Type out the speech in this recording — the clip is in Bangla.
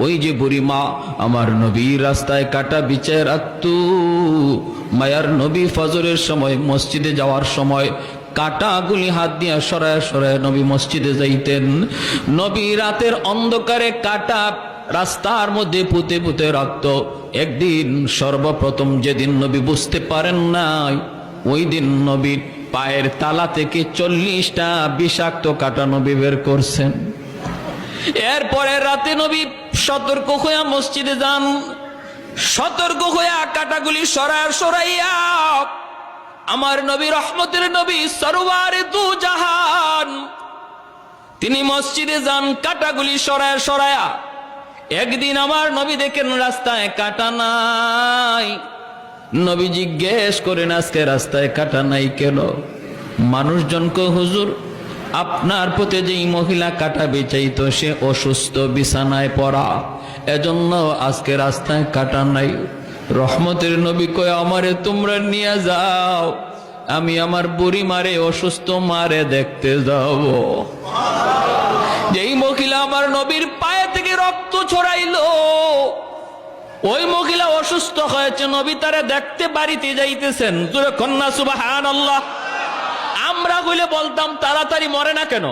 ওই যে বুড়িমা আমার নবীর রাস্তায় কাটা বিছায় রাখত। মায়ার নবী ফজরের সময় মসজিদে যাওয়ার সময় কাটাগুলি হাত দিয়া সরায় সরায় নবী মসজিদে যাইতেন। নবী রাতের অন্ধকারে কাটা রাস্তার মধ্যে পুঁতে পুঁতে রাখত। একদিন সর্বপ্রথম যেদিন নবী বুঝতে পারেন নাই, ওই দিন নবীর পায়ের তালা থেকে 40টা বিষাক্ত কাটা নবী বের করছেন। এরপরে রাতে নবী সতর্ক হইয়া মসজিদে যান। সতর্ক হইয়া কাটাগুলি সরাইয়া আমার নবী রহমতের নবী সরওয়ারে দু জাহান তিনি মসজিদে যান কাটাগুলি সরাইয়া। একদিন আমার নবী দেখেন রাস্তায় কাটা নাই। নবী জিজ্ঞেস করেন আজকে রাস্তায় কাটা নাই কেন? মানুষজনকে হুজুর আপনার প্রতি যেই মহিলা কাটা বেচাইতো সে অসুস্থ, বিছানায় পড়া, এজন্য আজকে রাস্তায় কাটা নাই। রহমতের নবী কয় আমারে তোমরা নিয়ে যাও, আমি আমার বুড়ি মারে অসুস্থ মারে দেখতে যাব। যেই মহিলা আমার নবীর পায়ে থেকে রক্ত ছড়াইলো, ওই মহিলা অসুস্থ হয়েছে, নবী তারে দেখতে বাড়িতে যাইতেছেন। তোরে কন্যা সুবহানাল্লাহ। আমরা বলে বলতাম তাড়াতাড়ি মরে না কেন?